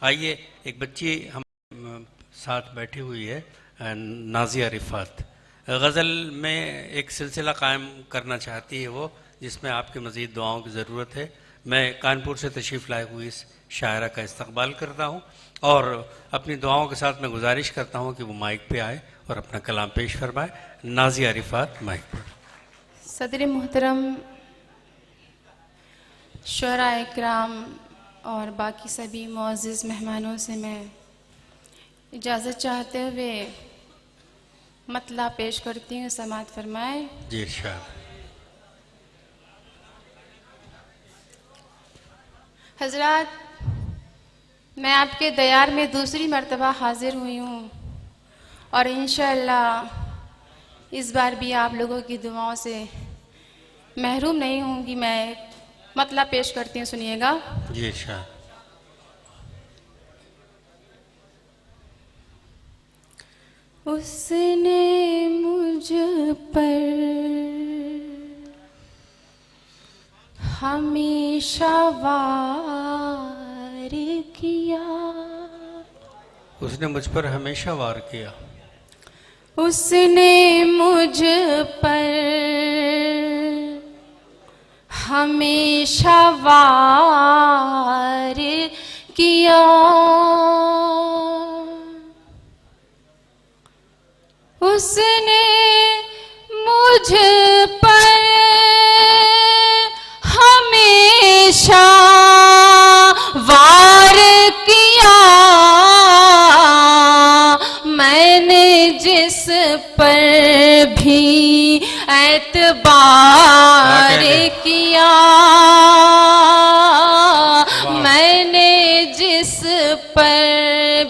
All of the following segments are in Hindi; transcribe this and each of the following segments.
आइए, एक बच्ची हम साथ बैठी हुई है, नाजिया रिफात। गज़ल में एक सिलसिला कायम करना चाहती है वो, जिसमें आपके मज़ीद दुआओं की ज़रूरत है। मैं कानपुर से तशरीफ़ लाए हुई इस शायरा का इस्तकबाल करता हूँ और अपनी दुआओं के साथ मैं गुजारिश करता हूँ कि वो माइक पे आए और अपना कलाम पेश फरमाए। नाजिया रिफात, माइक पर। सदर मोहतरम, शुअरा इकराम और बाकी सभी मुअज़्ज़िज़ मेहमानों से मैं इजाज़त चाहते हुए मतला पेश करती हूँ, समाअत फरमाए। जी इरशाद। हज़रात, मैं आपके दयार में दूसरी मर्तबा हाजिर हुई हूँ और इंशाअल्लाह इस बार भी आप लोगों की दुआओं से महरूम नहीं होंगी। मैं मतला पेश करती हूँ, सुनिएगा। जी इरशाद। उसने मुझ पर हमेशा वार किया, उसने मुझ पर हमेशा वार किया, उसने मुझ पर हमेशा वार किया, उसने मुझ पर हमेशा वार किया, मैंने जिस पर भी एतबार किया, मैंने जिस पर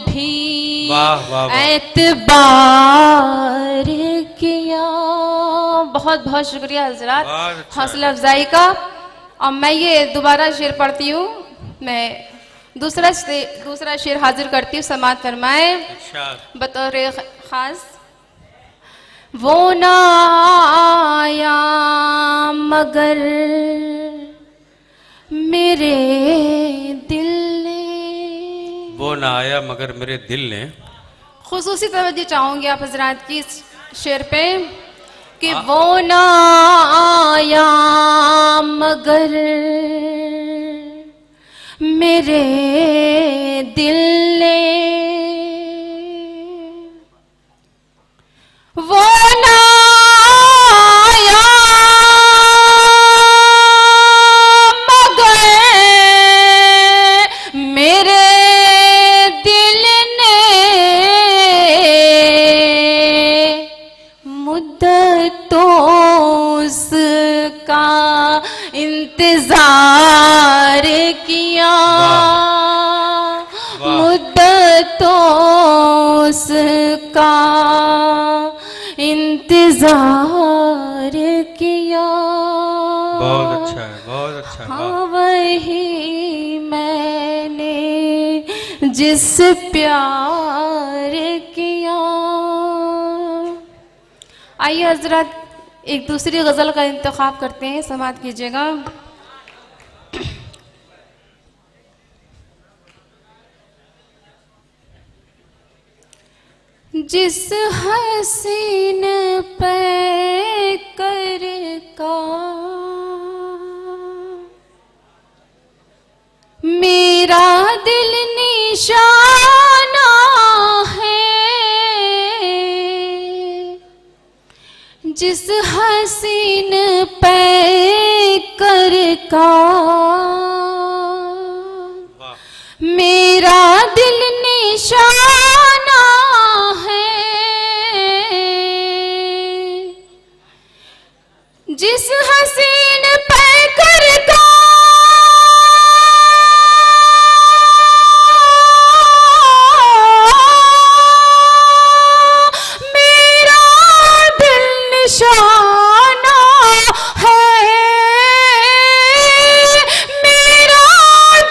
भी एतबार किया। बहुत बहुत शुक्रिया हजरात, हौसला अफजाई का। और मैं ये दोबारा शेर पढ़ती हूँ, मैं दूसरा शेर हाजिर करती हूँ, समाअत फरमाए बतौर खास। वो ना आया मगर मेरे दिल ने, वो ना आया मगर मेरे दिल ने। खुसूसी तवज्जो चाहूंगी आप हजरात की इस शेर पे कि वो ना आया मगर मेरे दिल ने, वो ना आया मगर मेरे दिल ने, मुद्दतों उसका इंतजार किया, मुद्दतों उसका इंतजार किया। बहुत अच्छा है, बहुत अच्छा है। हाँ, वही मैंने जिस प्यार किया। आइए हजरत, एक दूसरी गज़ल का इंतखाब करते हैं, समाअत कीजिएगा। जिस हसीन पे कर का मेरा दिल निशाना है, जिस हसीन पे कर का मेरा दिल निशाना है, जिस हसीन पे कर का मेरा दिल निशाना है, मेरा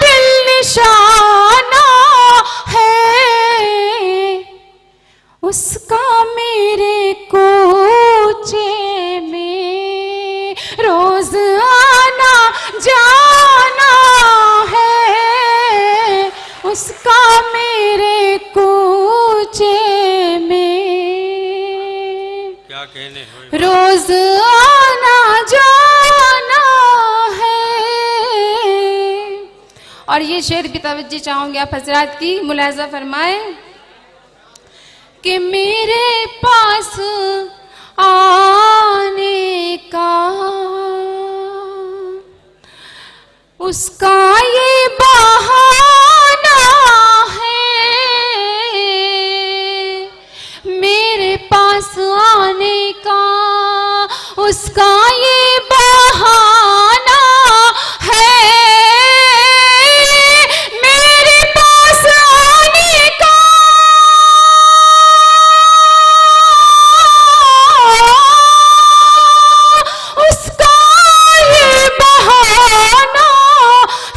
दिल निशाना उसका मेरे कूचे में क्या कहने हो। रोज आना जाना है। और ये शेर भी तवज्जो चाहूंगी आप हजरात की, मुलाजा फरमाए कि मेरे पास आने का उसका ये बहाना है। मेरे पास आने का उसका ये बहाना है। मेरे पास आने का उसका ये बहाना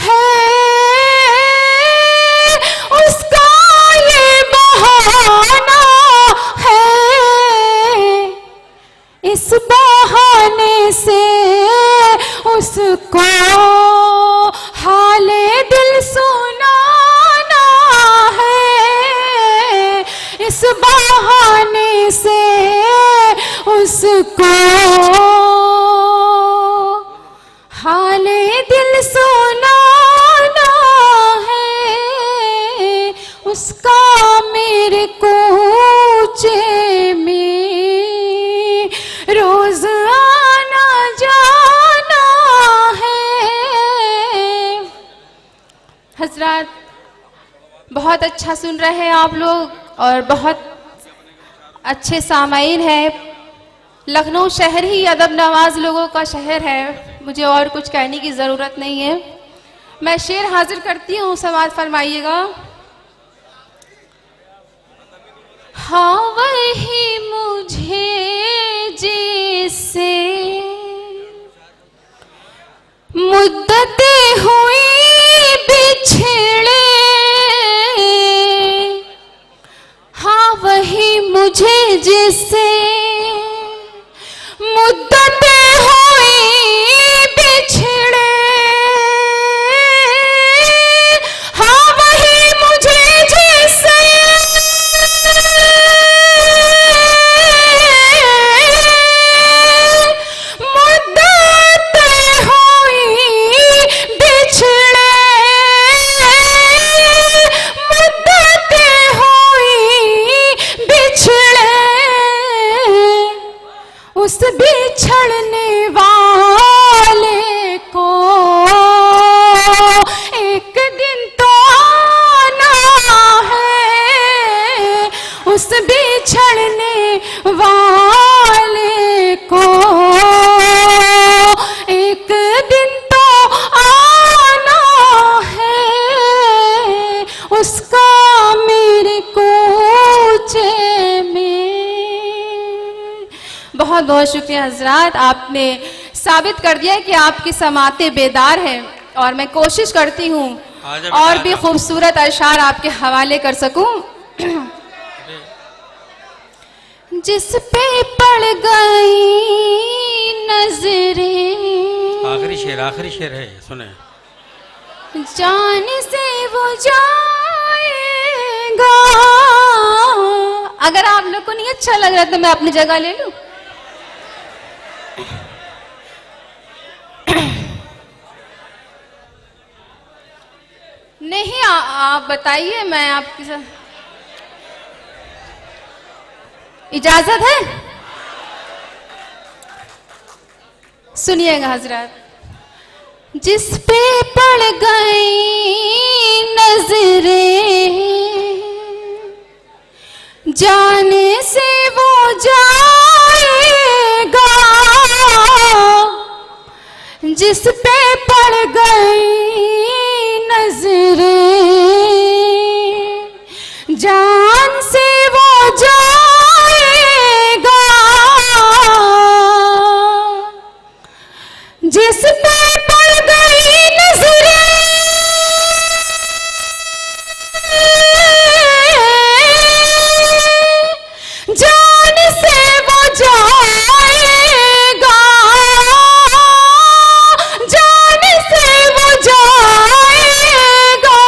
है। उसका ये बहाना है। इस बहाने से उसको हाले दिल सुनाना है। इस बहाने से उसको हाले दिल सुनाना है। उसका मेरे कूचे में रोज आना जाना है। हजरात बहुत अच्छा सुन रहे हैं आप लोग और बहुत अच्छे सामाईन है। लखनऊ शहर ही अदब नवाज लोगों का शहर है, मुझे और कुछ कहने की ज़रूरत नहीं है। मैं शेर हाजिर करती हूँ, समाअत फरमाइएगा। हाँ वही मुझे जिससे मुद्दतें हुई बिछड़े। हाँ वही मुझे जिससे मुद्दतें हुई बिछड़े। हाँ वही मुझे जिससे मुद्दतें हुई बिछड़े। मुद्दतें हुई बिछड़े। उस बिछड़ने वाले को एक दिन तो आना है। उस बिछड़ने वाले को एक दिन तो आना है। उसका मेरे कूचे में। बहुत बहुत शुक्रिया हजरात, आपने साबित कर दिया कि आपकी समातें बेदार हैं और मैं कोशिश करती हूँ और भी खूबसूरत अशार आपके हवाले कर सकूं। जिस पे पड़ गई नजरें, आखिरी शेर है, सुने। जान से वो जाएगा। अगर आप लोग को नहीं अच्छा लग रहा तो मैं अपनी जगह ले लूं। नहीं आप बताइए, मैं आपके साथ इजाजत है। सुनिएगा हजरत। जिस पे पड़ गई नजरें जाने से वो जाएगा। जिस पे पड़ गई नजरें जान से वो जाएगा। जिस पे पड़ गई नजरें जान से वो जाएगा। जान से वो जाएगा।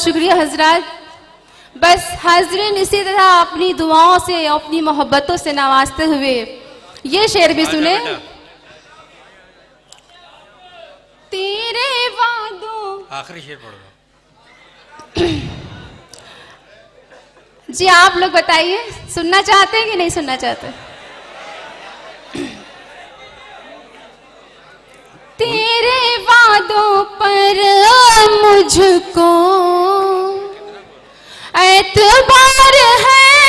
शुक्रिया हजरात। बस हाजरीन इसी तरह अपनी दुआओं से अपनी मोहब्बतों से नवाजते हुए ये शेर भी सुने। बेटा, तेरे वादों, आखिरी शेर पढ़ दो। जी आप लोग बताइए, सुनना चाहते हैं कि नहीं सुनना चाहते? तेरे वादों पर मुझको एतबार है,